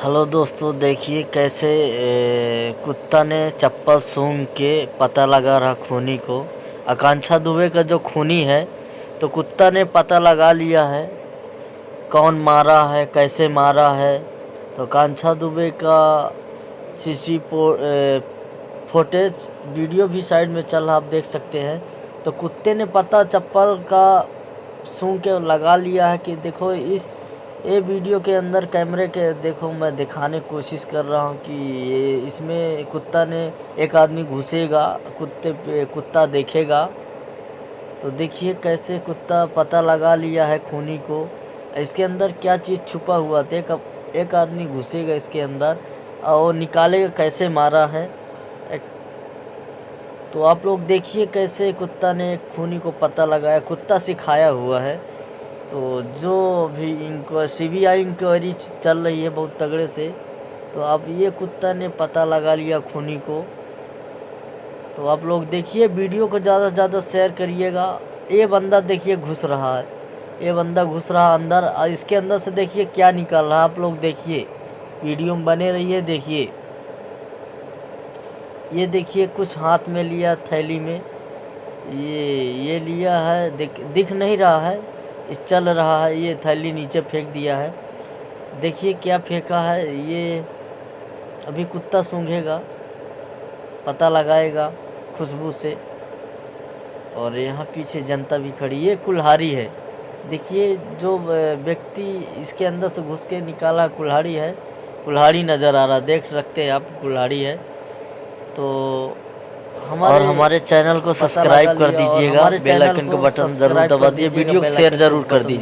Hello दोस्तों, देखिए कैसे कुत्ता ने चप्पल सूंघ के पता लगा रहा खूनी को। आकांक्षा दुबे का जो खूनी है, तो कुत्ता ने पता लगा लिया है कौन मारा है, कैसे मारा है। तो आकांक्षा दुबे का फुटेज वीडियो भी साइड में चल रहा, आप देख सकते हैं। तो कुत्ते ने पता चप्पल का सूंघ के लगा लिया है कि देखो ये वीडियो के अंदर कैमरे के देखो, मैं दिखाने की कोशिश कर रहा हूँ कि ये इसमें कुत्ता ने एक आदमी घुसेगा, कुत्ता देखेगा। तो देखिए कैसे कुत्ता पता लगा लिया है खूनी को। इसके अंदर क्या चीज़ छुपा हुआ था, एक आदमी घुसेगा इसके अंदर और निकालेगा कैसे मारा है। तो आप लोग देखिए कैसे कुत्ता ने खूनी को पता लगाया, कुत्ता सिखाया हुआ है। तो जो भी सीबीआई इंक्वायरी चल रही है बहुत तगड़े से, तो अब ये कुत्ता ने पता लगा लिया खूनी को। तो आप लोग देखिए वीडियो को ज़्यादा से ज़्यादा शेयर करिएगा। ये बंदा देखिए घुस रहा है, ये बंदा घुस रहा अंदर, और इसके अंदर से देखिए क्या निकाल रहा है। आप लोग देखिए, वीडियो में बने रहिए। देखिए ये देखिए कुछ हाथ में लिया, थैली में ये लिया है, दिख नहीं रहा है, ये चल रहा है। ये थैली नीचे फेंक दिया है, देखिए क्या फेंका है। ये अभी कुत्ता सूंघेगा, पता लगाएगा खुशबू से। और यहाँ पीछे जनता भी खड़ी है, कुल्हाड़ी है। देखिए जो व्यक्ति इसके अंदर से घुस के निकाला कुल्हाड़ी है, कुल्हाड़ी नज़र आ रहा, देख सकते हैं आप, कुल्हाड़ी है। तो हमारे चैनल को सब्सक्राइब कर दीजिएगा, बेल आइकन का बटन ज़रूर दबा दीजिए, वीडियो को शेयर ज़रूर कर दीजिए।